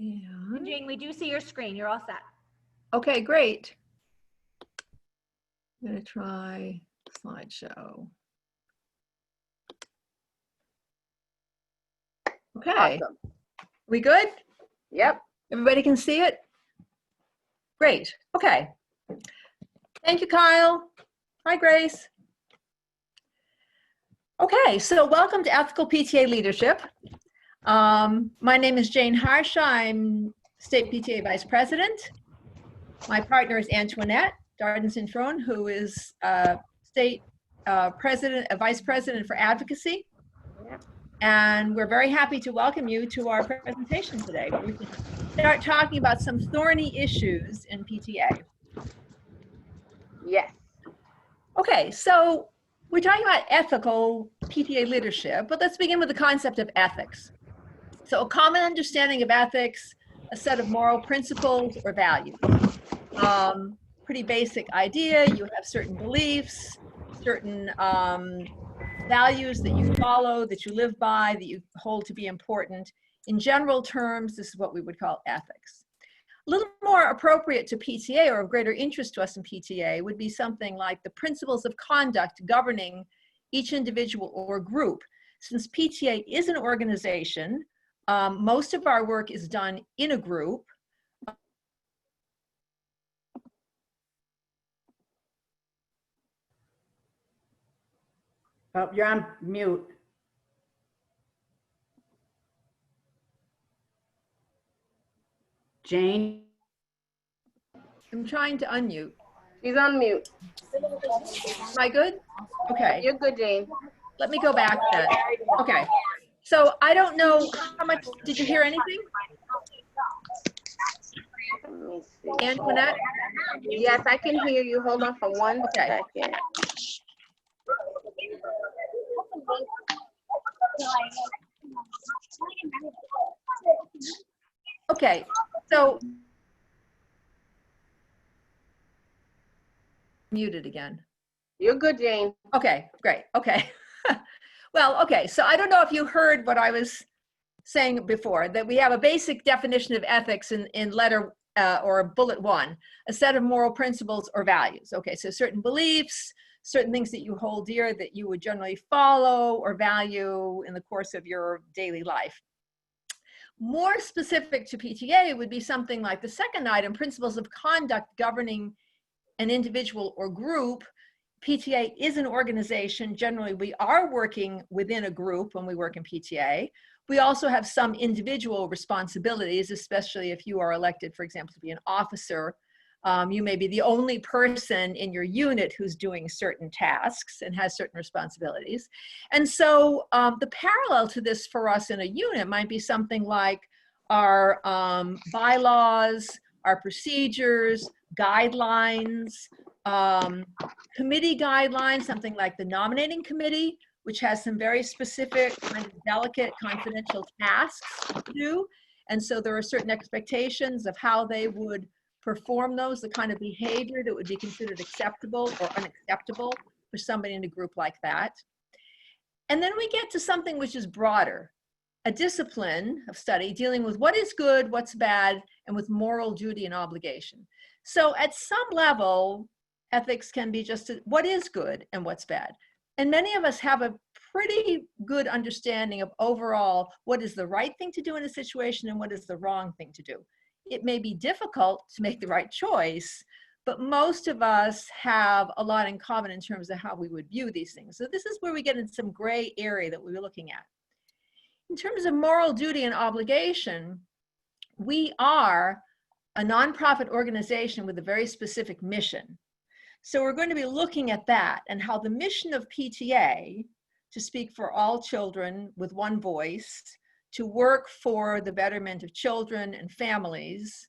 And Jane, we do see your screen. You're all set. Okay, great. I'm going to try slideshow. Okay. Awesome. We good? Yep. Everybody can see it? Great. Okay. Thank you, Kyle. Hi, Grace. Okay, so welcome to Ethical PTA Leadership. My name is Jane Harsha. I'm State PTA Vice President. My partner is Antoinette Darden-Cintron, who is State Vice President for Advocacy. And we're very happy to welcome you to our presentation today. We can start talking about some thorny issues in PTA. Yes. Okay, so we're talking about ethical PTA leadership, but let's begin with the concept of ethics. So a common understanding of ethics, a set of moral principles or values. Pretty basic idea. You have certain beliefs, certain values that you follow, that you live by, that you hold to be important. In general terms, this is what we would call ethics. A little more appropriate to PTA, or of greater interest to us in PTA, would be something like the principles of conduct governing each individual or group. Since PTA is an organization, most of our work is done in a group. Oh, you're on mute. Jane? I'm trying to unmute. She's on mute. Am I good? Okay. You're good, Jane. Let me go back then. Okay. So I don't know how much, did you hear anything? Let me see. Antoinette? Yes, I can hear you. Hold on for one second. Okay, so muted again. You're good, Jane. Okay, great. Okay. Well, okay, so I don't know if you heard what I was saying before, that we have a basic definition of ethics in letter or bullet 1, a set of moral principles or values. Okay, so certain beliefs, certain things that you hold dear that you would generally follow or value in the course of your daily life. More specific to PTA would be something like the second item, principles of conduct governing an individual or group. PTA is an organization. Generally, we are working within a group when we work in PTA. We also have some individual responsibilities, especially if you are elected, for example, to be an officer. You may be the only person in your unit who's doing certain tasks and has certain responsibilities. And so the parallel to this for us in a unit might be something like our bylaws, our procedures, guidelines, committee guidelines, something like the nominating committee, which has some very specific, kind of delicate, confidential tasks to do. And so there are certain expectations of how they would perform those, the kind of behavior that would be considered acceptable or unacceptable for somebody in a group like that. And then we get to something which is broader, a discipline of study dealing with what is good, what's bad, and with moral duty and obligation. So at some level, ethics can be just what is good and what's bad. And many of us have a pretty good understanding of overall what is the right thing to do in a situation and what is the wrong thing to do. It may be difficult to make the right choice, but most of us have a lot in common in terms of how we would view these things. So this is where we get into some gray area that we were looking at. In terms of moral duty and obligation, we are a nonprofit organization with a very specific mission. So we're going to be looking at that and how the mission of PTA, to speak for all children with one voice, to work for the betterment of children and families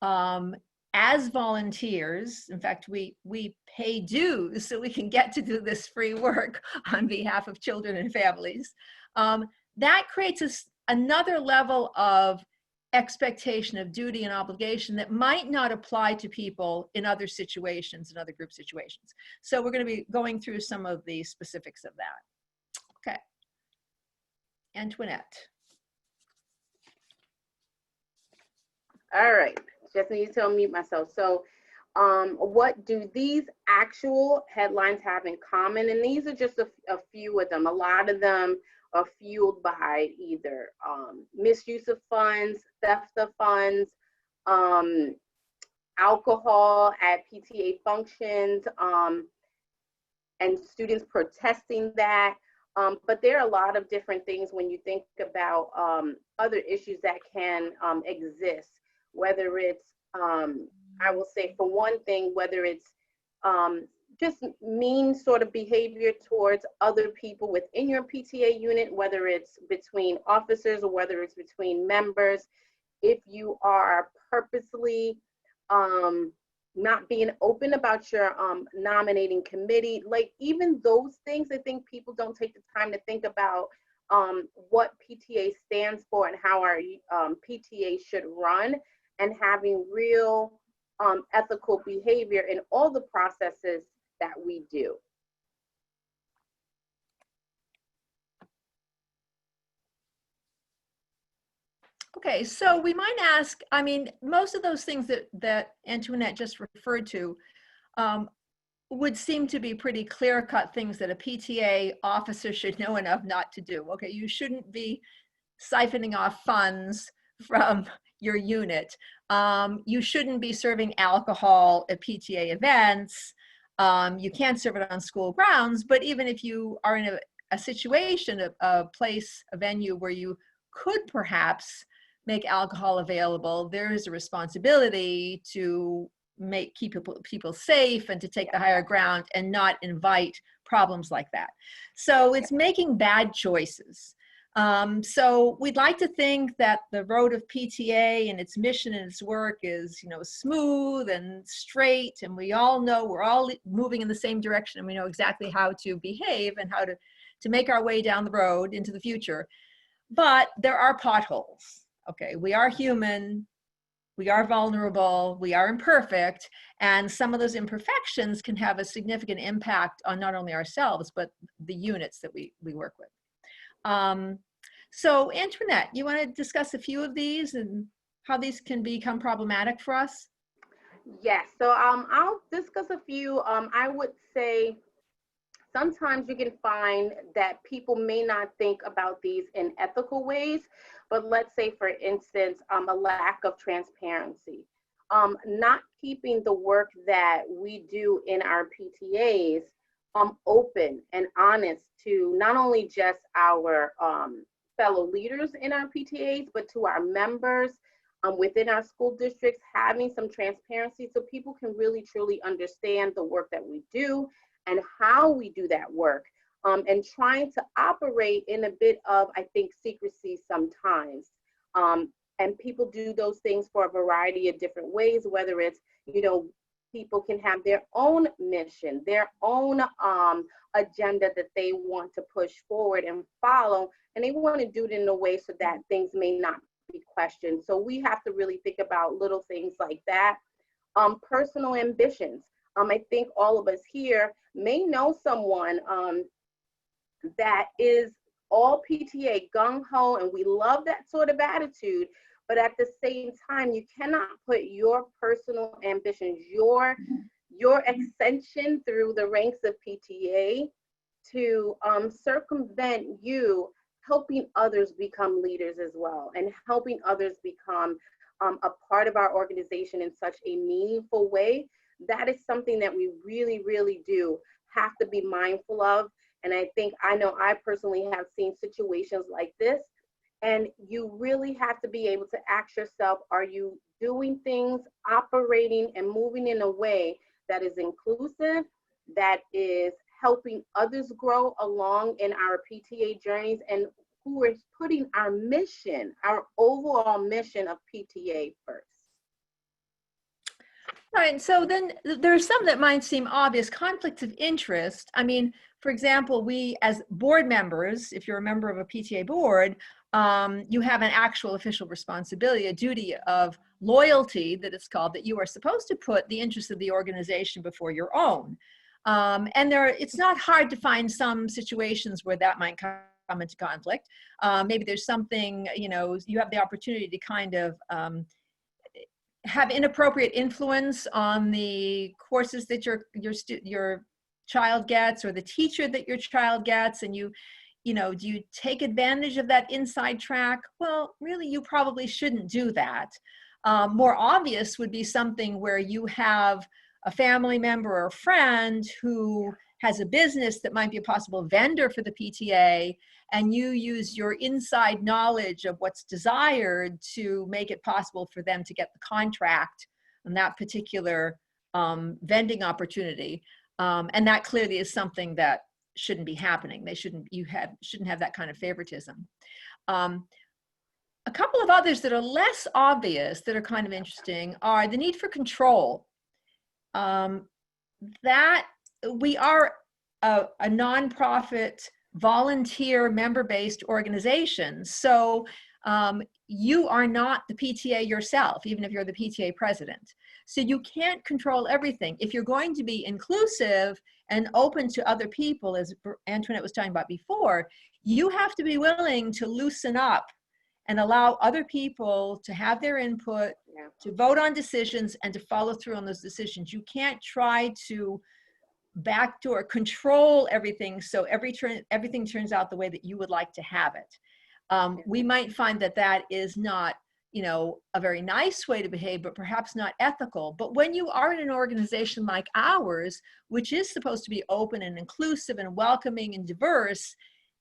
as volunteers. In fact, we pay dues so we can get to do this free work on behalf of children and families. That creates another level of expectation of duty and obligation that might not apply to people in other situations, in other group situations. So we're going to be going through some of the specifics of that. Okay. Antoinette. All right, just need to unmute myself. So what do these actual headlines have in common? And these are just a few of them. A lot of them are fueled by either misuse of funds, theft of funds, alcohol at PTA functions, and students protesting that. But there are a lot of different things when you think about other issues that can exist, whether it's, I will say for one thing, whether it's just mean sort of behavior towards other people within your PTA unit, whether it's between officers or whether it's between members. If you are purposely not being open about your nominating committee, like even those things, I think people don't take the time to think about what PTA stands for and how our PTA should run, and having real ethical behavior in all the processes that we do. Okay, so we might ask, I mean, most of those things that Antoinette just referred to would seem to be pretty clear-cut things that a PTA officer should know enough not to do. Okay, you shouldn't be siphoning off funds from your unit. You shouldn't be serving alcohol at PTA events. You can't serve it on school grounds, but even if you are in a situation, a place, a venue where you could perhaps make alcohol available, there is a responsibility to keep people safe and to take the higher ground and not invite problems like that. So it's making bad choices. So we'd like to think that the road of PTA and its mission and its work is, smooth and straight, and we all know we're all moving in the same direction, and we know exactly how to behave and how to make our way down the road into the future. But there are potholes. Okay, we are human, we are vulnerable, we are imperfect, and some of those imperfections can have a significant impact on not only ourselves, but the units that we work with. So Antoinette, you want to discuss a few of these and how these can become problematic for us? Yes, so I'll discuss a few. I would say sometimes you can find that people may not think about these in ethical ways, but let's say, for instance, a lack of transparency. Not keeping the work that we do in our PTAs open and honest to not only just our fellow leaders in our PTAs, but to our members within our school districts, having some transparency so people can really truly understand the work that we do and how we do that work, and trying to operate in a bit of, I think, secrecy sometimes. And people do those things for a variety of different ways, whether it's, people can have their own mission, their own agenda that they want to push forward and follow, and they want to do it in a way so that things may not be questioned. So we have to really think about little things like that. Personal ambitions. I think all of us here may know someone that is all PTA gung-ho, and we love that sort of attitude, but at the same time, you cannot put your personal ambitions, your ascension through the ranks of PTA to circumvent you helping others become leaders as well, and helping others become a part of our organization in such a meaningful way. That is something that we really, really do have to be mindful of. And I know I personally have seen situations like this, and you really have to be able to ask yourself, are you doing things, operating and moving in a way that is inclusive, that is helping others grow along in our PTA journeys, and who is putting our mission, our overall mission of PTA first? Right, so then there's some that might seem obvious. Conflicts of interest. I mean, for example, we as board members, if you're a member of a PTA board, you have an actual official responsibility, a duty of loyalty that it's called, that you are supposed to put the interests of the organization before your own. And it's not hard to find some situations where that might come into conflict. Maybe there's something, you have the opportunity to kind of have inappropriate influence on the courses that your child gets, or the teacher that your child gets, and do you take advantage of that inside track? Well, really, you probably shouldn't do that. More obvious would be something where you have a family member or a friend who has a business that might be a possible vendor for the PTA, and you use your inside knowledge of what's desired to make it possible for them to get the contract on that particular vending opportunity. And that clearly is something that shouldn't be happening. You shouldn't have that kind of favoritism. A couple of others that are less obvious that are kind of interesting are the need for control. That we are a nonprofit, volunteer, member-based organization. So you are not the PTA yourself, even if you're the PTA president. So you can't control everything. If you're going to be inclusive and open to other people, as Antoinette was talking about before, you have to be willing to loosen up and allow other people to have their input, to vote on decisions, and to follow through on those decisions. You can't try to backdoor control everything so everything turns out the way that you would like to have it. We might find that that is not, a very nice way to behave, but perhaps not ethical. But when you are in an organization like ours, which is supposed to be open and inclusive and welcoming and diverse,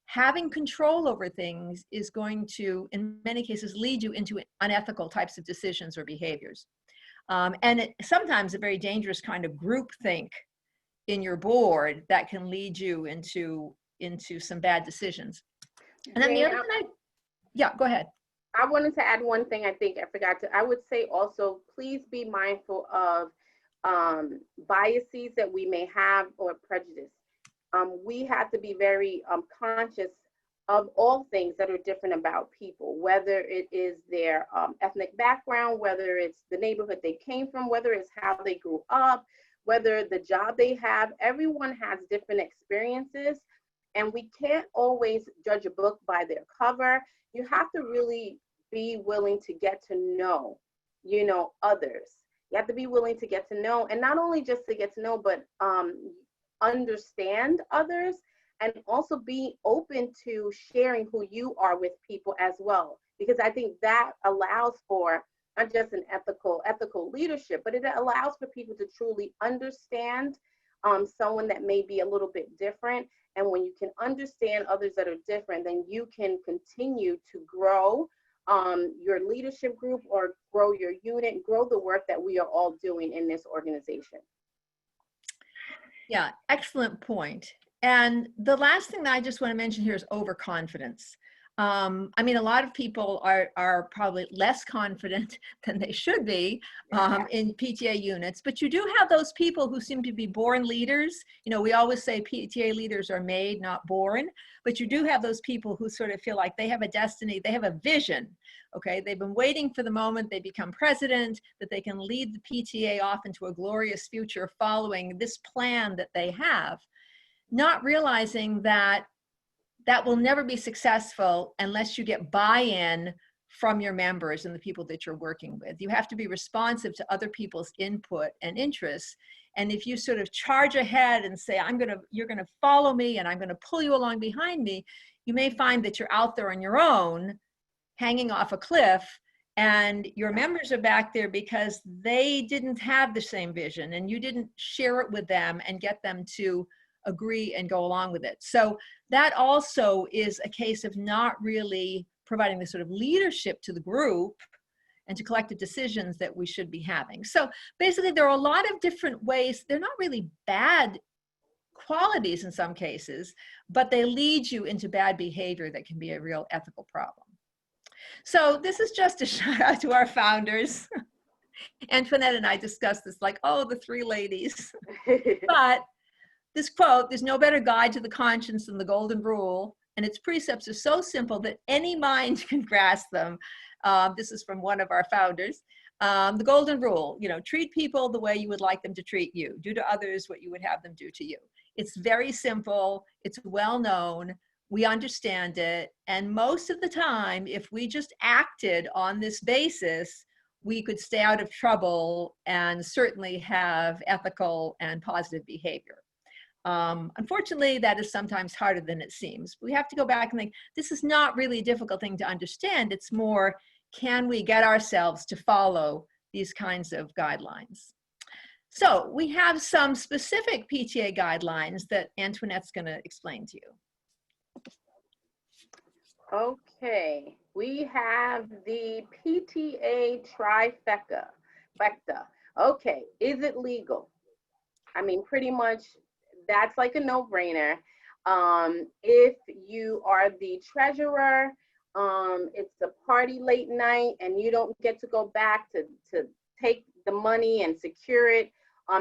having control over things is going to, in many cases, lead you into unethical types of decisions or behaviors. And sometimes a very dangerous kind of groupthink in your board that can lead you into some bad decisions. And then the other thing yeah, go ahead. I wanted to add one thing. I think I forgot to. I would say also, please be mindful of biases that we may have or prejudice. We have to be very conscious of all things that are different about people, whether it is their ethnic background, whether it's the neighborhood they came from, whether it's how they grew up, whether the job they have. Everyone has different experiences, and we can't always judge a book by their cover. You have to really be willing to get to know, others. You have to be willing to get to know, and not only just to get to know, but understand others, and also be open to sharing who you are with people as well. Because I think that allows for not just an ethical leadership, but it allows for people to truly understand someone that may be a little bit different. And when you can understand others that are different, then you can continue to grow your leadership group, or grow your unit, grow the work that we are all doing in this organization. Yeah, excellent point. And the last thing that I just want to mention here is overconfidence. I mean, a lot of people are probably less confident than they should be in PTA units, but you do have those people who seem to be born leaders. We always say PTA leaders are made, not born, but you do have those people who sort of feel like they have a destiny, they have a vision, okay? They've been waiting for the moment they become president, that they can lead the PTA off into a glorious future following this plan that they have, not realizing that that will never be successful unless you get buy-in from your members and the people that you're working with. You have to be responsive to other people's input and interests. And if you sort of charge ahead and say, you're gonna follow me and I'm gonna pull you along behind me, you may find that you're out there on your own, hanging off a cliff, and your members are back there because they didn't have the same vision and you didn't share it with them and get them to agree and go along with it. So that also is a case of not really providing the sort of leadership to the group and to collective decisions that we should be having. So basically there are a lot of different ways. They're not really bad qualities in some cases, but they lead you into bad behavior that can be a real ethical problem. So this is just a shout out to our founders. Antoinette and I discussed this like, oh, the three ladies. But this quote, "There's no better guide to the conscience than the golden rule, and its precepts are so simple that any mind can grasp them." This is from one of our founders. The golden rule, treat people the way you would like them to treat you. Do to others what you would have them do to you. It's very simple. It's well known. We understand it. And most of the time, if we just acted on this basis, we could stay out of trouble and certainly have ethical and positive behavior. Unfortunately, that is sometimes harder than it seems. We have to go back and think, this is not really a difficult thing to understand. It's more, can we get ourselves to follow these kinds of guidelines? So we have some specific PTA guidelines that Antoinette's going to explain to you. Okay, we have the PTA Trifecta. Okay, is it legal? I mean, pretty much that's like a no-brainer. If you are the treasurer, it's a party late night and you don't get to go back to take the money and secure it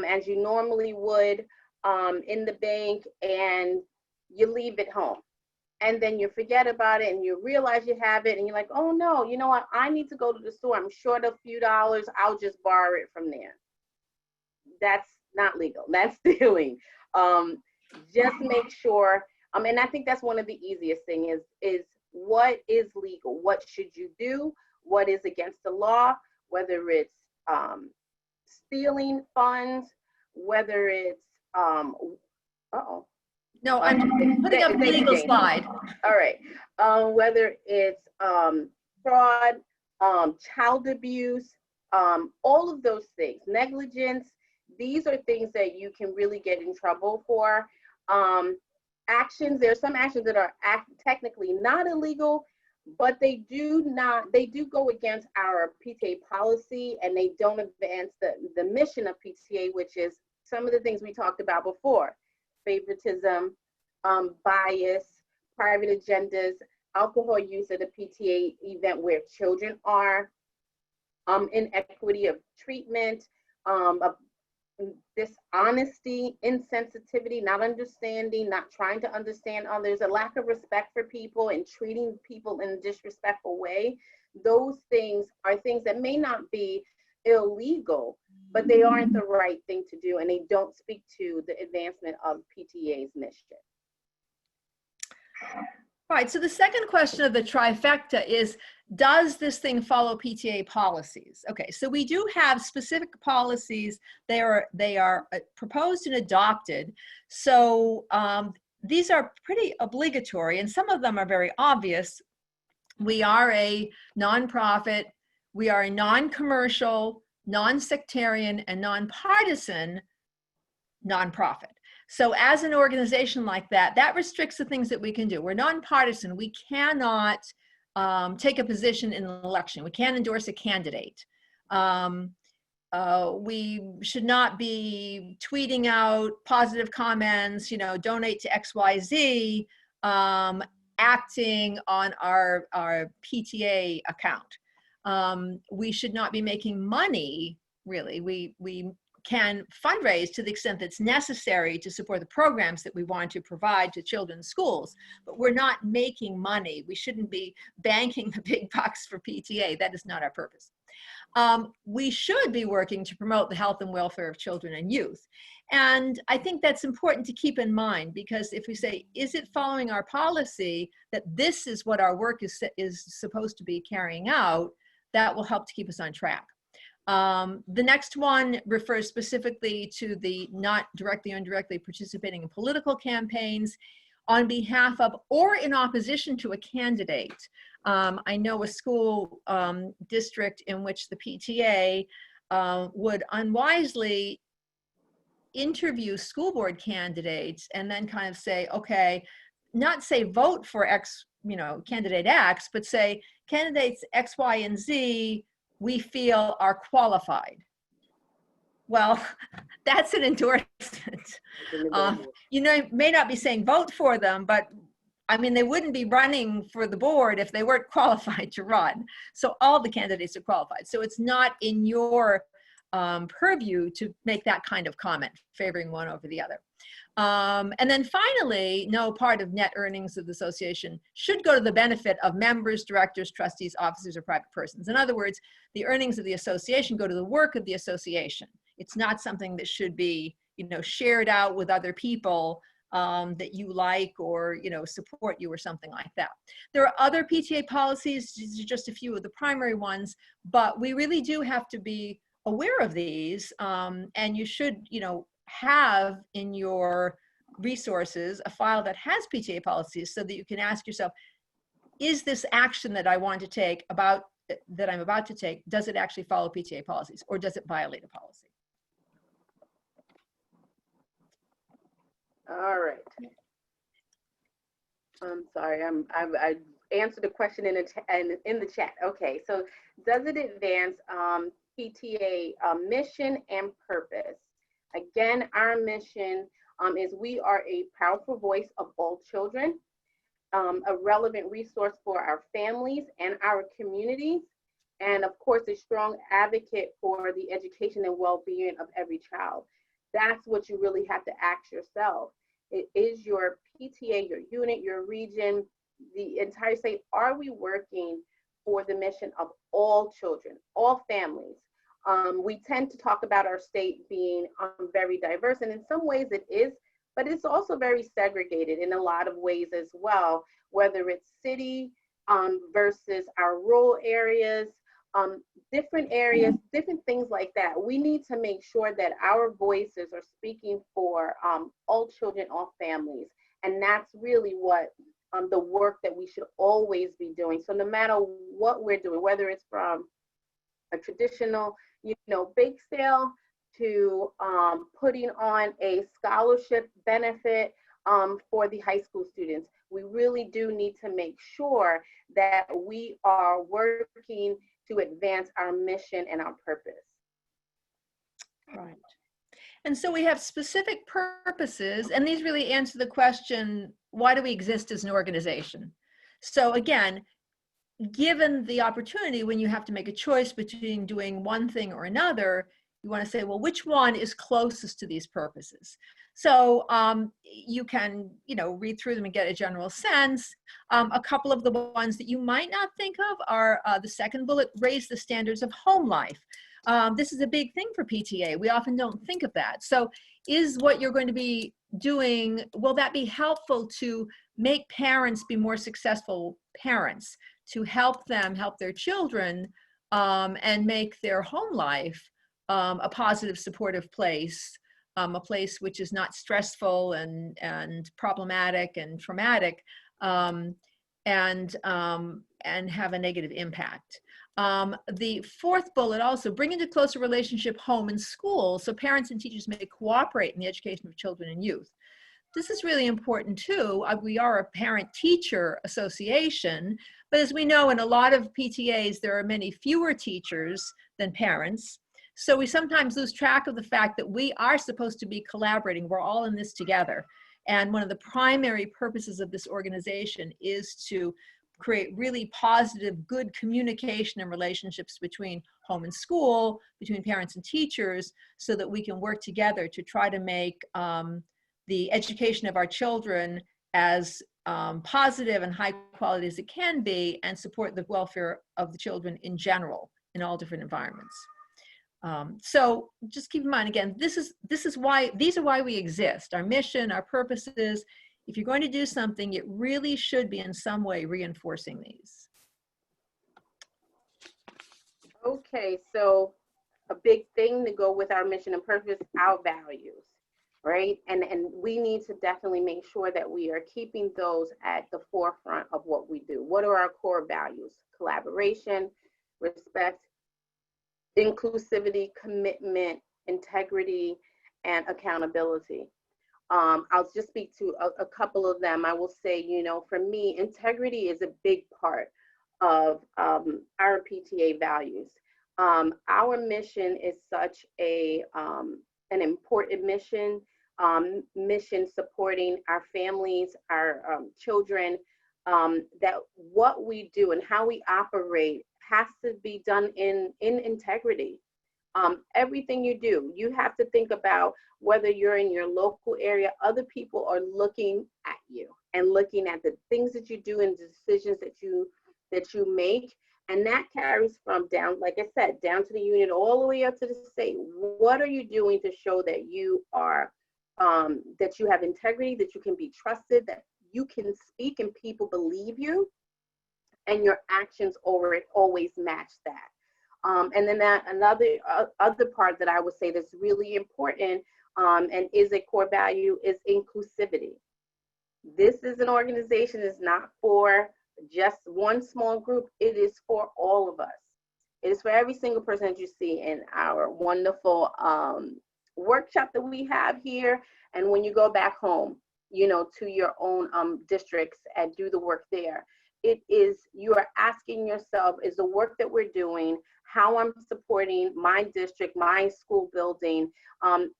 as you normally would in the bank, and you leave it home. And then you forget about it and you realize you have it and you're like, oh no, you know what? I need to go to the store. I'm short a few dollars. I'll just borrow it from there. That's not legal. That's stealing. Just make sure, and I think that's one of the easiest things is what is legal? What should you do? What is against the law? Whether it's stealing funds, whether it's, No, I'm putting up the legal slide. All right. Whether it's fraud, child abuse, all of those things, negligence, these are things that you can really get in trouble for. Actions, there are some actions that are technically not illegal, but they do go against our PTA policy, and they don't advance the mission of PTA, which is some of the things we talked about before: favoritism, bias, private agendas, alcohol use at a PTA event where children are, inequity of treatment, dishonesty, insensitivity, not understanding, not trying to understand others, a lack of respect for people and treating people in a disrespectful way. Those things are things that may not be illegal, but they aren't the right thing to do, and they don't speak to the advancement of PTA's mission. All right, so the second question of the trifecta is, does this thing follow PTA policies? Okay, so we do have specific policies. They are proposed and adopted. So these are pretty obligatory, and some of them are very obvious. We are a nonprofit. We are a non-commercial, non-sectarian, and nonpartisan nonprofit. So as an organization like that, that restricts the things that we can do. We're nonpartisan. We cannot take a position in an election. We can't endorse a candidate. We should not be tweeting out positive comments, donate to XYZ, acting on our PTA account. We should not be making money, really. We can fundraise to the extent that's necessary to support the programs that we want to provide to children's schools, but we're not making money. We shouldn't be banking the big bucks for PTA. That is not our purpose. We should be working to promote the health and welfare of children and youth. And I think that's important to keep in mind, because if we say, is it following our policy that this is what our work is supposed to be carrying out, that will help to keep us on track. The next one refers specifically to the not directly or indirectly participating in political campaigns on behalf of or in opposition to a candidate. I know a school district in which the PTA would unwisely interview school board candidates and then kind of say, okay, not say vote for X, candidate X, but say candidates X, Y, and Z we feel are qualified. Well, that's an endorsement. May not be saying vote for them, but I mean, they wouldn't be running for the board if they weren't qualified to run. So all the candidates are qualified. So it's not in your purview to make that kind of comment, favoring one over the other. And then finally, no part of net earnings of the association should go to the benefit of members, directors, trustees, officers, or private persons. In other words, the earnings of the association go to the work of the association. It's not something that should be, shared out with other people that you like or, you know, support you or something like that. There are other PTA policies, these are just a few of the primary ones, but we really do have to be aware of these, and you should, you know, have in your resources a file that has PTA policies so that you can ask yourself, is this action that I want to take that I'm about to take, does it actually follow PTA policies or does it violate a policy? All right. I'm sorry, I answered the question in the chat. Okay, so does it advance PTA mission and purpose? Again, our mission is we are a powerful voice of all children, a relevant resource for our families and our communities, and of course, a strong advocate for the education and well-being of every child. That's what you really have to ask yourself. It is your PTA, your unit, your region, the entire state. Are we working for the mission of all children, all families? We tend to talk about our state being very diverse, and in some ways it is, but it's also very segregated in a lot of ways as well, whether it's city versus our rural areas, different areas, different things like that. We need to make sure that our voices are speaking for all children, all families. And that's really what the work that we should always be doing. So no matter what we're doing, whether it's from a traditional, you know, bake sale to putting on a scholarship benefit for the high school students, we really do need to make sure that we are working to advance our mission and our purpose. Right. And so we have specific purposes, and these really answer the question, why do we exist as an organization? So again, given the opportunity when you have to make a choice between doing one thing or another, you want to say, well, which one is closest to these purposes? So you can, you know, read through them and get a general sense. A couple of the ones that you might not think of are the second bullet, raise the standards of home life. This is a big thing for PTA. We often don't think of that. So is what you're going to be doing, will that be helpful to make parents be more successful parents, to help them help their children and make their home life a positive, supportive place, a place which is not stressful and problematic and traumatic, and have a negative impact. The fourth bullet also, bring into closer relationship home and school so parents and teachers may cooperate in the education of children and youth. This is really important too. We are a parent-teacher association, but as we know, in a lot of PTAs, there are many fewer teachers than parents. So we sometimes lose track of the fact that we are supposed to be collaborating. We're all in this together. And one of the primary purposes of this organization is to create really positive, good communication and relationships between home and school, between parents and teachers, so that we can work together to try to make the education of our children as positive and high quality as it can be, and support the welfare of the children in general in all different environments. So just keep in mind, again, these are why we exist. Our mission, our purposes. If you're going to do something, it really should be in some way reinforcing these. Okay, so a big thing to go with our mission and purpose, our values, right? And we need to definitely make sure that we are keeping those at the forefront of what we do. What are our core values? Collaboration, respect, inclusivity, commitment, integrity, and accountability. I'll just speak to a couple of them. I will say, you know, for me, integrity is a big part of our PTA values. Our mission is such an important mission, mission supporting our families, our children, that what we do and how we operate has to be done in integrity. Everything you do, you have to think about whether you're in your local area, other people are looking at you and looking at the things that you do and the decisions that you make. And that carries from down, like I said, down to the unit, all the way up to the state. What are you doing to show that you are that you have integrity, that you can be trusted, that you can speak and people believe you, and your actions always match that. And then other part that I would say that's really important and is a core value is inclusivity. This is an organization that's not for just one small group. It is for all of us. It is for every single person that you see in our wonderful workshop that we have here. And when you go back home, you know, to your own districts and do the work there, it is, you are asking yourself, is the work that we're doing, how I'm supporting my district, my school building,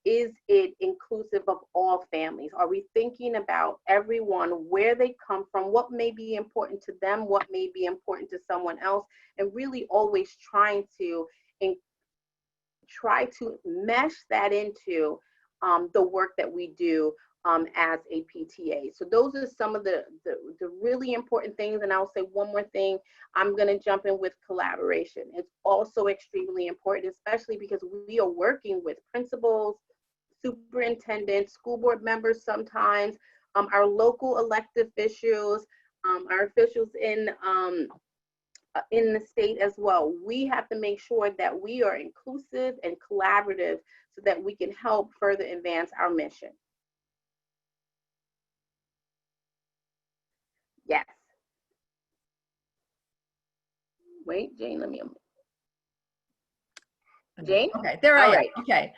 is it inclusive of all families? Are we thinking about everyone, where they come from, what may be important to them, what may be important to someone else, and really always trying to mesh that into the work that we do as a PTA. So those are some of the really important things. And I'll say one more thing. I'm going to jump in with collaboration. It's also extremely important, especially because we are working with principals, superintendents, school board members sometimes, our local elected officials, our officials in the state as well. We have to make sure that we are inclusive and collaborative so that we can help further advance our mission. Yes. Wait, Jane, let me. Jane? Okay, there I am. Right. Okay,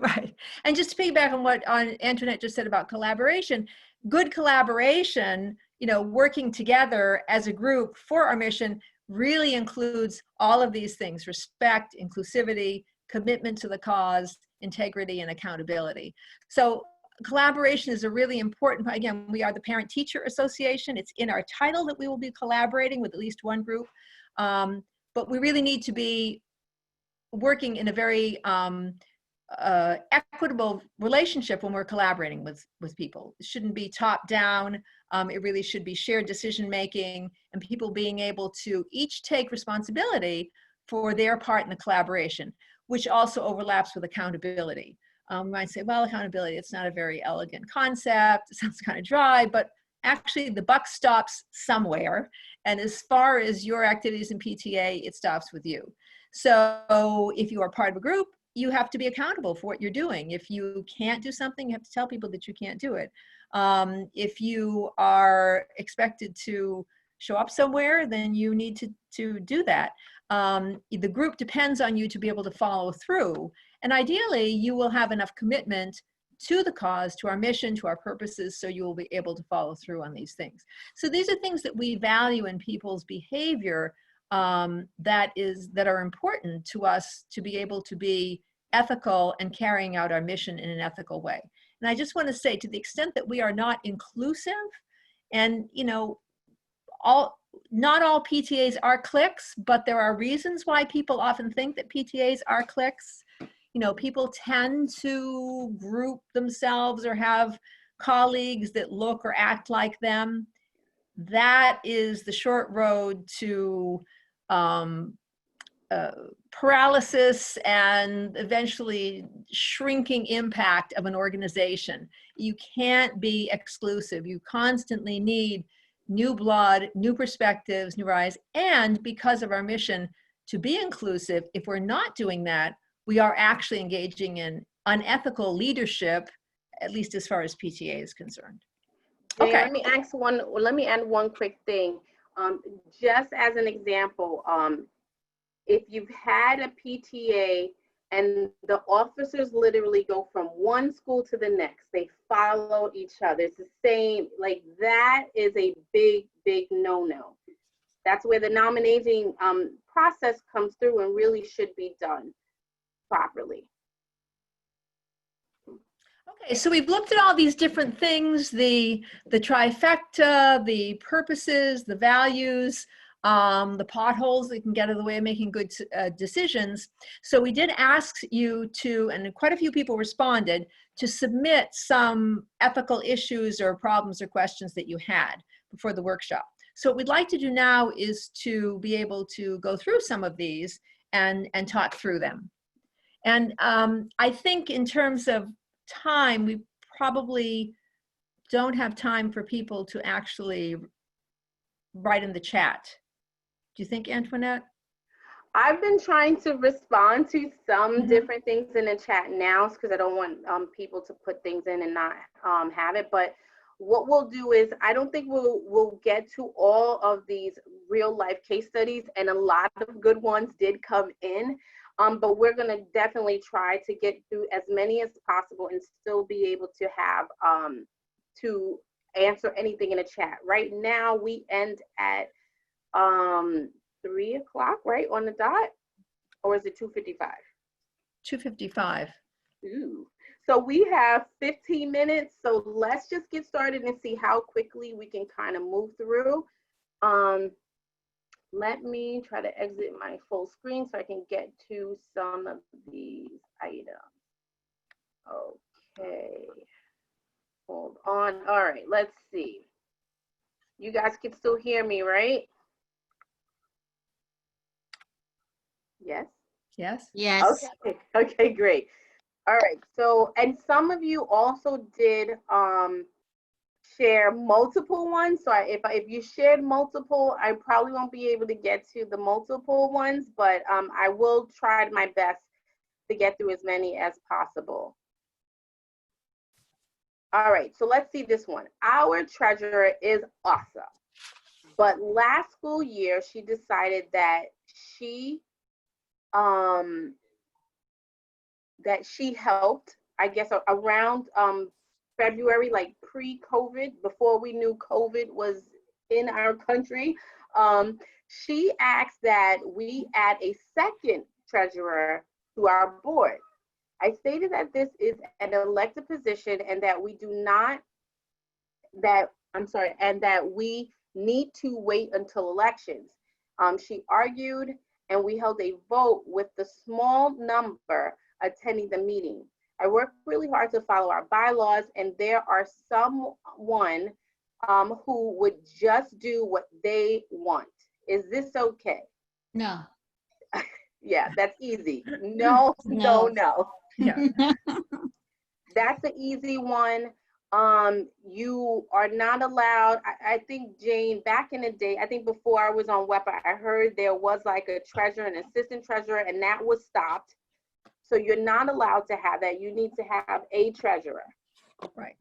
right. And just to piggyback on what Antoinette just said about collaboration, good collaboration, you know, working together as a group for our mission really includes all of these things: respect, inclusivity, commitment to the cause, integrity, and accountability. So collaboration is a really important, again, we are the Parent Teacher Association. It's in our title that we will be collaborating with at least one group, but we really need to be working in a very equitable relationship when we're collaborating with people. It shouldn't be top down. It really should be shared decision making and people being able to each take responsibility for their part in the collaboration, which also overlaps with accountability. You might say, well, accountability, it's not a very elegant concept. It sounds kind of dry, but actually the buck stops somewhere. And as far as your activities in PTA, it stops with you. So if you are part of a group, you have to be accountable for what you're doing. If you can't do something, you have to tell people that you can't do it. If you are expected to show up somewhere, then you need to do that. The group depends on you to be able to follow through. And ideally, you will have enough commitment to the cause, to our mission, to our purposes, so you will be able to follow through on these things. So these are things that we value in people's behavior that are important to us to be able to be ethical and carrying out our mission in an ethical way. And I just want to say, to the extent that we are not inclusive, and you know, not all PTAs are cliques, but there are reasons why people often think that PTAs are cliques. You know, people tend to group themselves or have colleagues that look or act like them. That is the short road to paralysis and eventually shrinking impact of an organization. You can't be exclusive. You constantly need new blood, new perspectives, new eyes, and because of our mission to be inclusive, if we're not doing that, we are actually engaging in unethical leadership, at least as far as PTA is concerned. Jane, Okay. let me add one quick thing. Just as an example, if you've had a PTA and the officers literally go from one school to the next, they follow each other. It's the same, like that is a big, big no-no. That's where the nominating process comes through and really should be done properly. Okay, so we've looked at all these different things, the trifecta, the purposes, the values, the potholes that can get in the way of making good decisions. So we did ask you to, and quite a few people responded, to submit some ethical issues or problems or questions that you had before the workshop. So what we'd like to do now is to be able to go through some of these and talk through them. And I think in terms of time, we probably don't have time for people to actually write in the chat. Do you think, Antoinette? I've been trying to respond to some Mhm. different things in the chat now because I don't want people to put things in and not have it. But what we'll do is, I don't think we'll get to all of these real life case studies, and a lot of good ones did come in. But we're going to definitely try to get through as many as possible and still be able to have to answer anything in the chat. Right now we end at 3 o'clock, right, on the dot, or is it 2:55? 2:55. Ooh. So we have 15 minutes. So let's just get started and see how quickly we can kind of move through. Let me try to exit my full screen so I can get to some of these items. Okay. Hold on. All right, let's see. You guys can still hear me, right? Yes? Yes? Yes. Okay, okay, great. All right, so, and some of you also did share multiple ones. So if you shared multiple, I probably won't be able to get to the multiple ones, but I will try my best to get through as many as possible. All right, so let's see this one. Our treasurer is awesome, but last school year, she decided that she helped, I guess, around February, like pre-COVID, before we knew COVID was in our country. She asked that we add a second treasurer to our board. I stated that this is an elected position and that we do not, and that we need to wait until elections. She argued, and we held a vote with the small number attending the meeting. I worked really hard to follow our bylaws, and there are someone who would just do what they want. Is this okay? No. Yeah, that's easy. No, no, no. Yeah. That's an easy one. You are not allowed, I think, Jane, back in the day, I think before I was on WEPA, I heard there was like a treasurer and assistant treasurer, and that was stopped. So you're not allowed to have that. You need to have a treasurer. Right.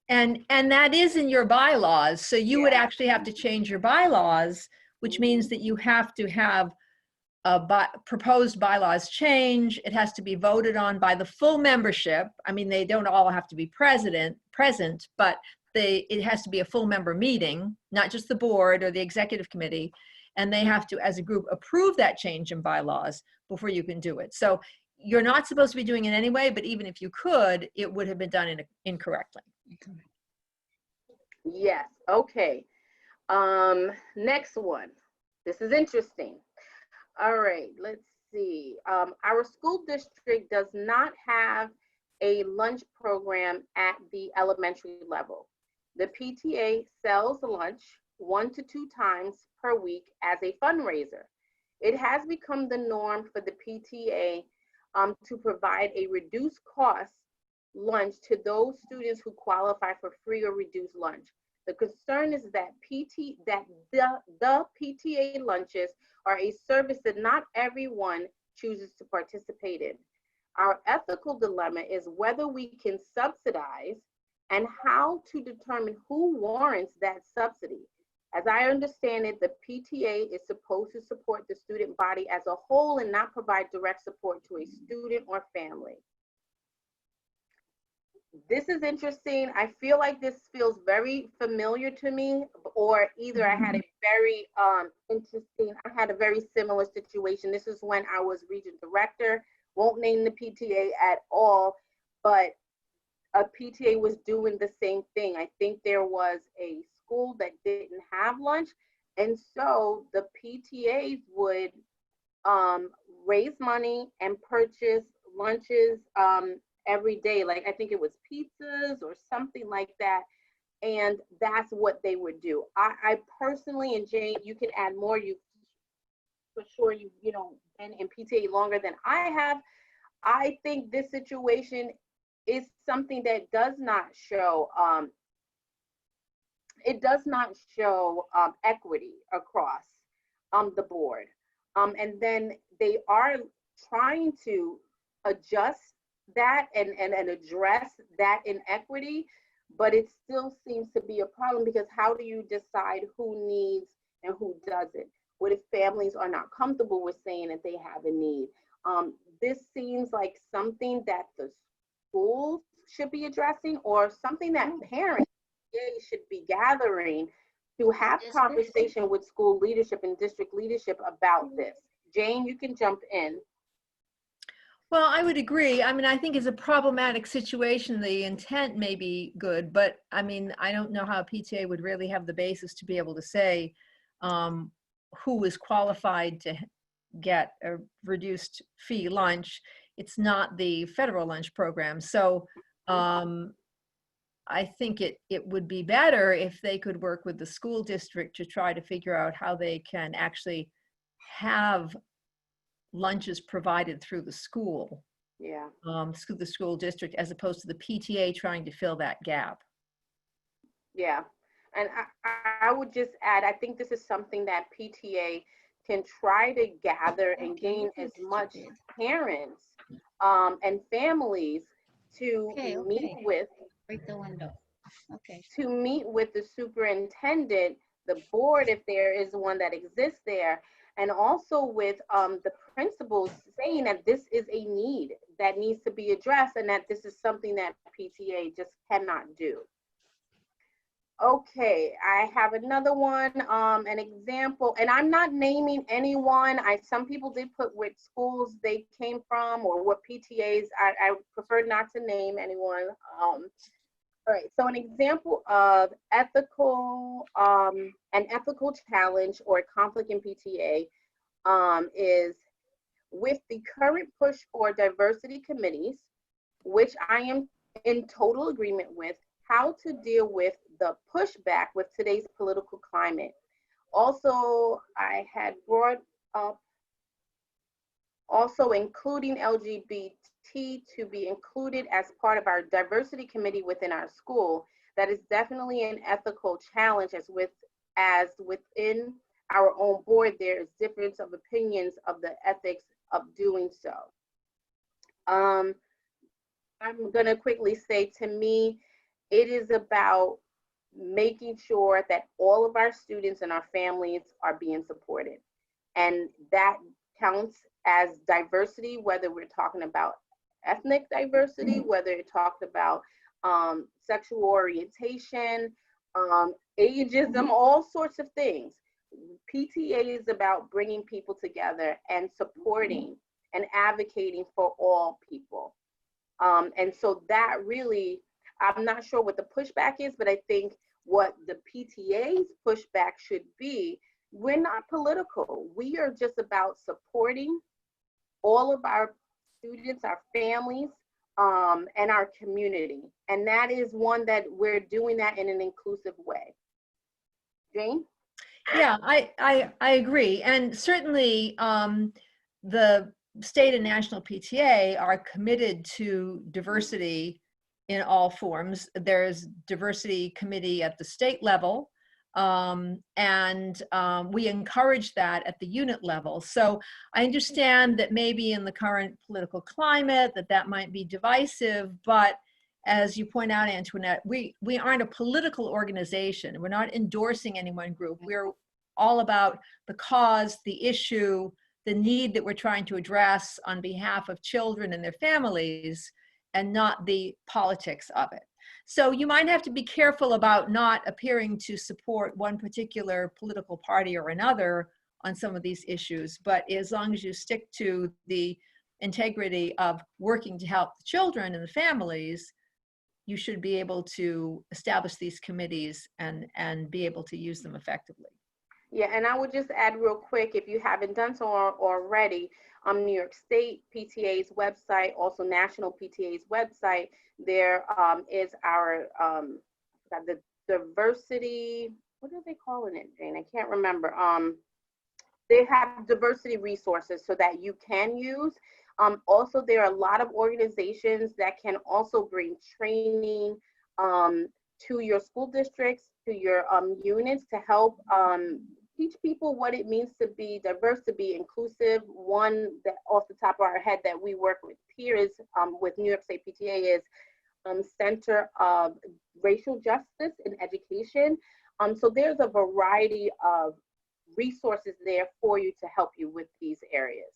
And that is in your bylaws. So you would actually have to change your bylaws, which means that you have to have a proposed bylaws change. It has to be voted on by the full membership. I mean, they don't all have to be present, but it has to be a full member meeting, not just the board or the executive committee. And they have to, as a group, approve that change in bylaws before you can do it. So you're not supposed to be doing it anyway, but even if you could, it would have been done incorrectly. Yes, okay. Next one. This is interesting. All right, let's see. Our school district does not have a lunch program at the elementary level. The PTA sells lunch 1 to 2 times per week as a fundraiser. It has become the norm for the PTA to provide a reduced cost lunch to those students who qualify for free or reduced lunch. The concern is that the PTA lunches are a service that not everyone chooses to participate in. Our ethical dilemma is whether we can subsidize and how to determine who warrants that subsidy. As I understand it, the PTA is supposed to support the student body as a whole and not provide direct support to a student or family. This is interesting. I feel like this feels very familiar to me, or either I had a very I had a very similar situation. This is when I was region director, won't name the PTA at all, but a PTA was doing the same thing. I think there was a school that didn't have lunch, and so the PTAs would raise money and purchase lunches every day. Like I think it was pizzas or something like that, and that's what they would do. I personally, and Jane, you can add more. You for sure you know been in PTA longer than I have. I think this situation is something that does not show equity across the board. And then they are trying to adjust that and address that inequity, but it still seems to be a problem, because how do you decide who needs and who doesn't? What if families are not comfortable with saying that they have a need? This seems like something that the schools should be addressing, or something that parents should be gathering to have conversation with school leadership and district leadership about this. Jane, you can jump in. Well, I would agree. I mean, I think it's a problematic situation. The intent may be good, but I mean, I don't know how PTA would really have the basis to be able to say who is qualified to get a reduced fee lunch. It's not the federal lunch program. So I think it would be better if they could work with the school district to try to figure out how they can actually have lunches provided through the school, the school district, as opposed to the PTA trying to fill that gap. Yeah, and I would just add, I think this is something that PTA can try to gather and gain as much parents and families to meet with. Break the window. Okay. To meet with the superintendent, the board, if there is one that exists there, and also with the principals, saying that this is a need that needs to be addressed, and that this is something that PTA just cannot do. Okay, I have another one, an example, and I'm not naming anyone. Some people did put which schools they came from or what PTAs. I prefer not to name anyone. All right, so an example of an ethical challenge or conflict in PTA is with the current push for diversity committees, which I am in total agreement with, how to deal with the pushback with today's political climate. Also, I had brought up also including LGBT to be included as part of our diversity committee within our school. That is definitely an ethical challenge, as within our own board, there is difference of opinions of the ethics of doing so. I'm gonna quickly say, to me, it is about making sure that all of our students and our families are being supported. And that counts as diversity, whether we're talking about ethnic diversity, whether you're talking about sexual orientation, ageism, all sorts of things. PTA is about bringing people together and supporting and advocating for all people. And so that really, I'm not sure what the pushback is, but I think what the PTA's pushback should be, we're not political. We are just about supporting all of our students, our families, and our community. And that is one that we're doing that in an inclusive way. Jane? Yeah, I agree. And certainly the state and national PTA are committed to diversity in all forms. There's diversity committee at the state level, and we encourage that at the unit level. So I understand that maybe in the current political climate that might be divisive, but as you point out, Antoinette, we aren't a political organization. We're not endorsing any one group. We're all about the cause, the issue, the need that we're trying to address on behalf of children and their families, and not the politics of it. So you might have to be careful about not appearing to support one particular political party or another on some of these issues, but as long as you stick to the integrity of working to help the children and the families, you should be able to establish these committees and be able to use them effectively. Yeah, and I would just add real quick, if you haven't done so already, on New York State PTA's website, also National PTA's website, there is our the diversity, what are they calling it, Jane? I can't remember. They have diversity resources so that you can use. Also, there are a lot of organizations that can also bring training to your school districts, to your units, to help teach people what it means to be diverse, to be inclusive. One that off the top of our head that we work with here is with New York State PTA is Center of Racial Justice in Education. So there's a variety of resources there for you to help you with these areas.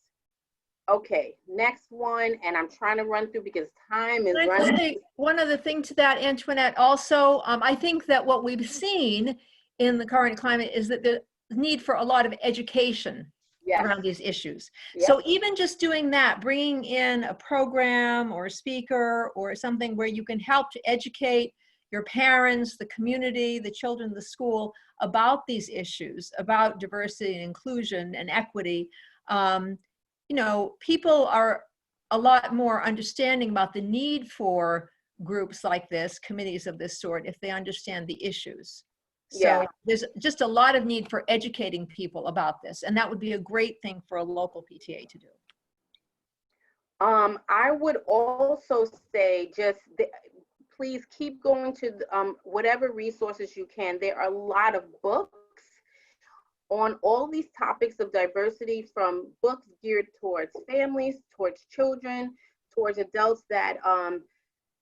Okay, next one, and I'm trying to run through because time is Can I just running. say one other thing to that, Antoinette? Also, I think that what we've seen in the current climate is that the need for a lot of education Yes. around these issues. Yep. So even just doing that, bringing in a program or a speaker or something where you can help to educate your parents, the community, the children, the school about these issues, about diversity and inclusion and equity. You know, people are a lot more understanding about the need for groups like this, committees of this sort, if they understand the issues. So Yeah. there's just a lot of need for educating people about this, and that would be a great thing for a local PTA to do. I would also say please keep going to whatever resources you can. There are a lot of books on all these topics of diversity, from books geared towards families, towards children, towards adults that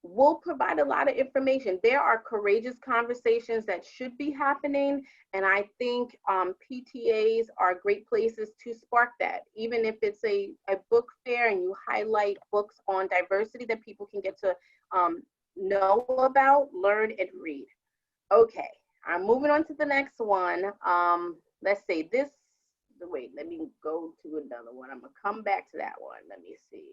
will provide a lot of information. There are courageous conversations that should be happening, and I think PTAs are great places to spark that. Even if it's a book fair and you highlight books on diversity that people can get to know about, learn, and read. Okay, I'm moving on to the next one. Let's say this, wait, let me go to another one. I'm gonna come back to that one. Let me see.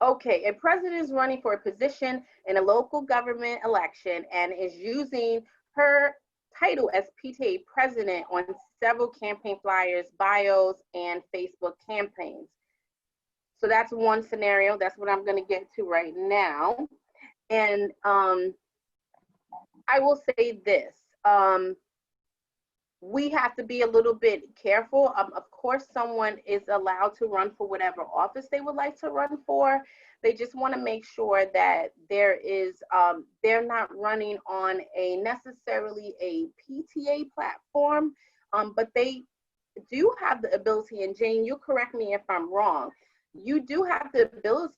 Okay, a president is running for a position in a local government election and is using her title as PTA President on several campaign flyers, bios, and Facebook campaigns. So that's one scenario. That's what I'm going to get to right now. And I will say this. We have to be a little bit careful. Of course, someone is allowed to run for whatever office they would like to run for. They just want to make sure that there is, they're not running on necessarily a PTA platform, but they do have the ability, and Jane, you correct me if I'm wrong, you do have the ability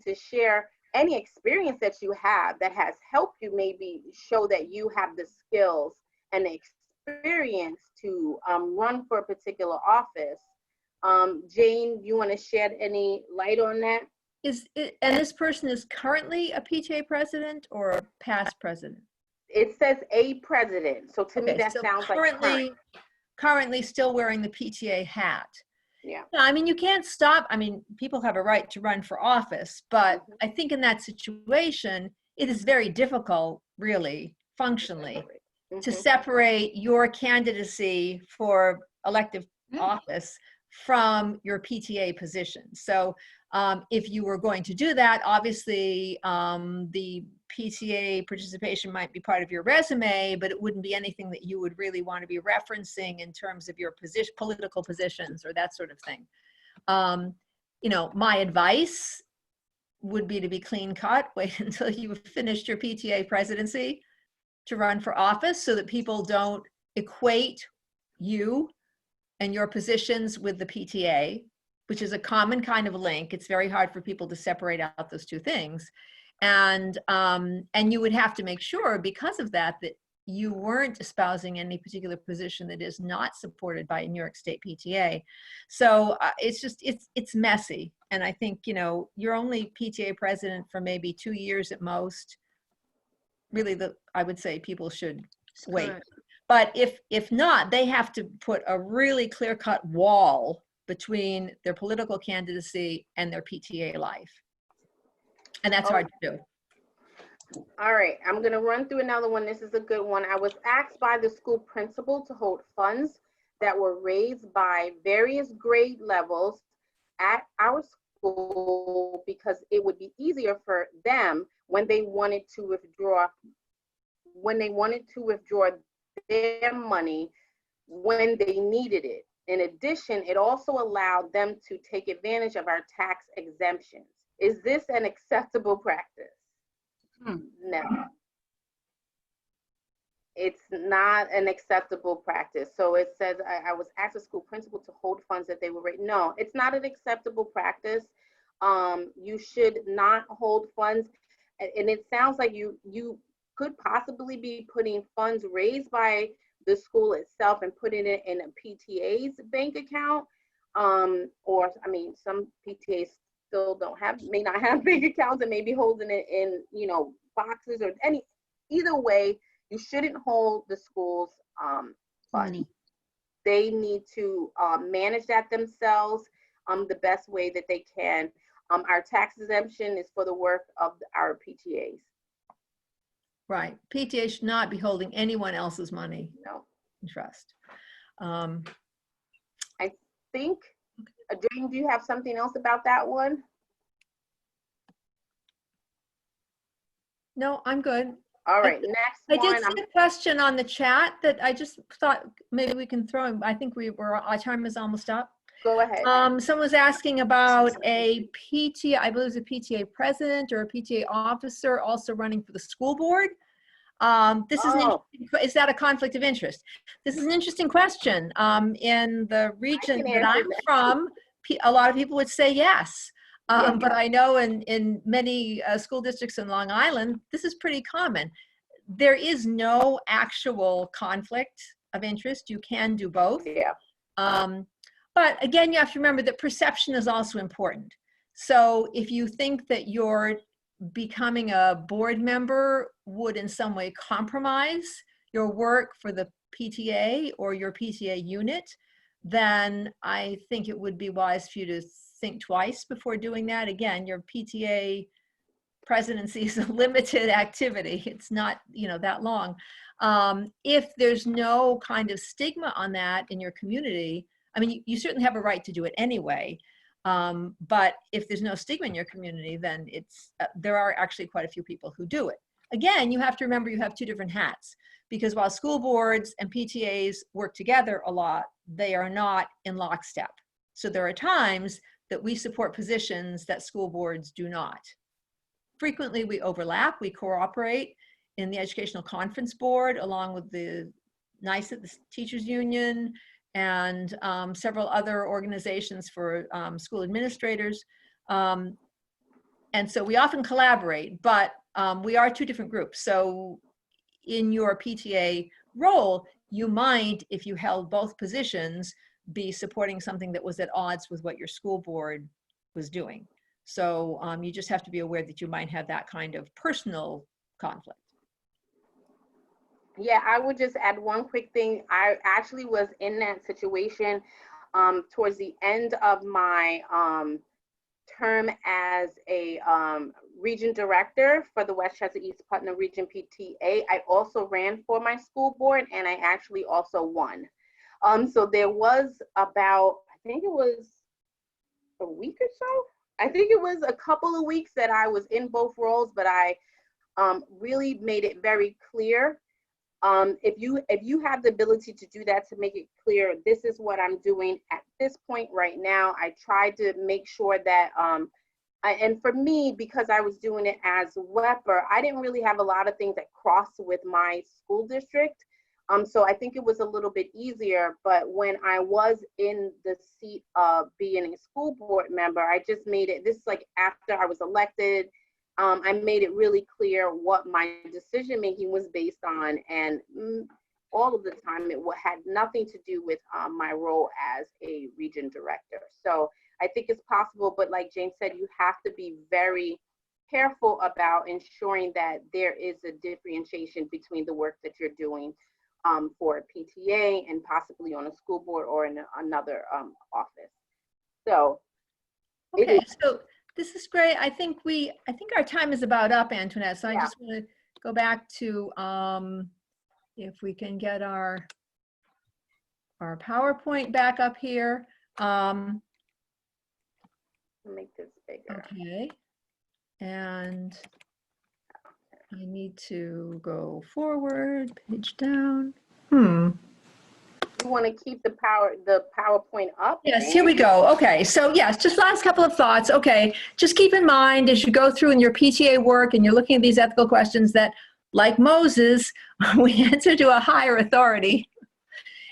to share any experience that you have that has helped you maybe show that you have the skills and the experience to run for a particular office. Jane, you want to shed any light on that? And this person is currently a PTA president or a past president? It says a president, so to me that so sounds like current. Currently still wearing the PTA hat. Yeah. No, I mean, you can't stop. I mean, people have a right to run for office, but I think in that situation, it is very difficult, really, functionally, to separate your candidacy for elective office from your PTA position. So if you were going to do that, obviously the PTA participation might be part of your resume, but it wouldn't be anything that you would really want to be referencing in terms of your position, political positions or that sort of thing. You know, my advice would be to be clean cut, wait until you've finished your PTA presidency to run for office so that people don't equate you and your positions with the PTA, which is a common kind of link. It's very hard for people to separate out those two things. And you would have to make sure, because of that, that you weren't espousing any particular position that is not supported by a New York State PTA. So it's messy. And I think, you know, you're only PTA president for maybe 2 years at most. Really, I would say people should wait. Correct. But if not, they have to put a really clear-cut wall between their political candidacy and their PTA life. And that's hard to do. All right, I'm going to run through another one. This is a good one. I was asked by the school principal to hold funds that were raised by various grade levels at our school because it would be easier for them when they wanted to withdraw their money when they needed it. In addition, it also allowed them to take advantage of our tax exemptions. Is this an acceptable practice? No. It's not an acceptable practice. So it says, I was asked a school principal to hold funds that they were raised. No, it's not an acceptable practice. You should not hold funds. And it sounds like you could possibly be putting funds raised by the school itself and putting it in a PTA's bank account. Or, I mean, some PTAs still may not have bank accounts and may be holding it in, you know, boxes or either way. You shouldn't hold the school's money. They need to manage that themselves the best way that they can. Our tax exemption is for the work of our PTAs. Right. PTA should not be holding anyone else's money. No. In trust. I think, Jane, do you have something else about that one? No, I'm good. All right, next I one. did see a question on the chat that I just thought maybe we can throw in. I think our time is almost up. Go ahead. Someone was asking about a PTA, I believe it's a PTA president or a PTA officer also running for the school board. Is that a conflict of interest? This is an interesting question. In the region that I'm from, a lot of people would say yes. But I know in many school districts in Long Island, this is pretty common. There is no actual conflict of interest. You can do both. Yeah. But again, you have to remember that perception is also important. So if you think that you're becoming a board member would in some way compromise your work for the PTA or your PTA unit, then I think it would be wise for you to think twice before doing that. Again, your PTA presidency is a limited activity. It's not, you know, that long. If there's no kind of stigma on that in your community, I mean, you certainly have a right to do it anyway. But if there's no stigma in your community, then there are actually quite a few people who do it. Again, you have to remember you have two different hats, because while school boards and PTAs work together a lot, they are not in lockstep. So there are times that we support positions that school boards do not. Frequently we overlap, we cooperate in the Educational Conference Board along with the NICET, the Teachers Union, and several other organizations for school administrators. And so we often collaborate, but we are two different groups. So in your PTA role, you might, if you held both positions, be supporting something that was at odds with what your school board was doing. So you just have to be aware that you might have that kind of personal conflict. Yeah, I would just add one quick thing. I actually was in that situation towards the end of my term as a region director for the Westchester East Putnam Region PTA. I also ran for my school board, and I actually also won. So there was about, I think it was a week or so. I think it was a couple of weeks that I was in both roles, but I really made it very clear. If you have the ability to do that, to make it clear, this is what I'm doing at this point right now. I tried to make sure that, and for me, because I was doing it as WEPR, I didn't really have a lot of things that crossed with my school district. So I think it was a little bit easier, but when I was in the seat of being a school board member, I just made it, this is like after I was elected, I made it really clear what my decision making was based on, and all of the time it had nothing to do with my role as a region director. So I think it's possible, but like Jane said, you have to be very careful about ensuring that there is a differentiation between the work that you're doing for a PTA and possibly on a school board or in another office. So okay, so this is great. I think our time is about up, Antoinette. So I just want to go back to if we can get our PowerPoint back up here. Make this bigger. Okay, and I need to go forward, page down. you want to keep the PowerPoint up? Yes, here we go. Okay, so yes, just last couple of thoughts. Okay, just keep in mind as you go through in your PTA work and you're looking at these ethical questions that, like Moses, we answer to a higher authority.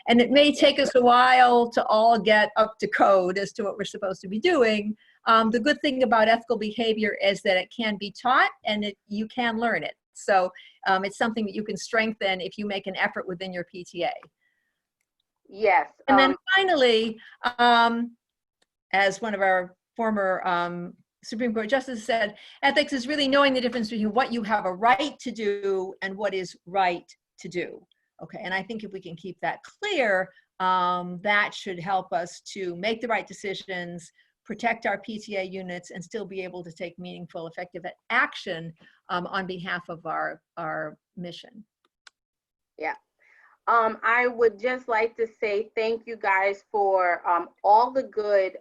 And it may take us a while to all get up to code as to what we're supposed to be doing. The good thing about ethical behavior is that it can be taught and you can learn it. So it's something that you can strengthen if you make an effort within your PTA. Yes. And then finally, as one of our former Supreme Court justices said, ethics is really knowing the difference between what you have a right to do and what is right to do. Okay, and I think if we can keep that clear, that should help us to make the right decisions, protect our PTA units, and still be able to take meaningful, effective action on behalf of our mission. Yeah. I would just like to say thank you guys for all the good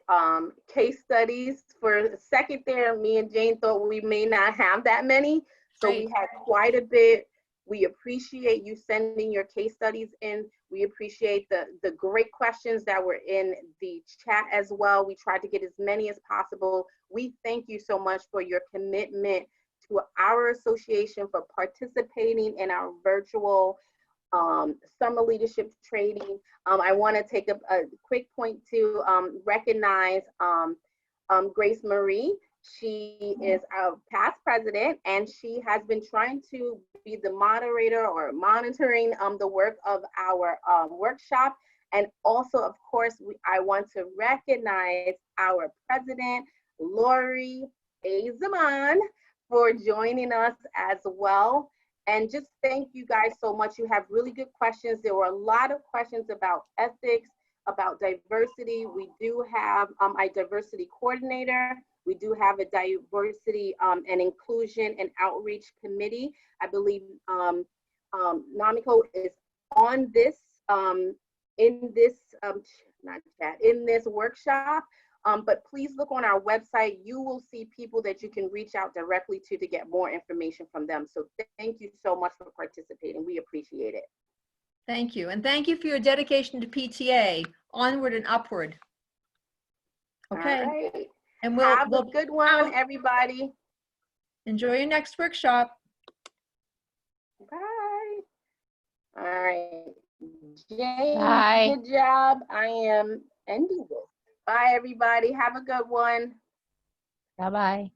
case studies. For a second there, me and Jane thought we may not have that many. So we had quite a bit. We appreciate you sending your case studies in. We appreciate the great questions that were in the chat as well. We tried to get as many as possible. We thank you so much for your commitment to our association, for participating in our virtual summer leadership training. I want to take a quick point to recognize Grace Marie. She is our past president, and she has been trying to be the moderator or monitoring the work of our workshop. And also, of course, I want to recognize our president, Lori A. Zaman, for joining us as well. And just thank you guys so much. You have really good questions. There were a lot of questions about ethics, about diversity. We do have a diversity coordinator. We do have a diversity and inclusion and outreach committee. I believe Namiko is on this, in this workshop. But please look on our website. You will see people that you can reach out directly to get more information from them. So thank you so much for participating. We appreciate it. Thank you. And thank you for your dedication to PTA. Onward and upward. Okay. All right. And have a good one, everybody. Enjoy your next workshop. Bye. All right. Jane, Bye. good job. I am ending this. Bye, everybody. Have a good one. Bye-bye.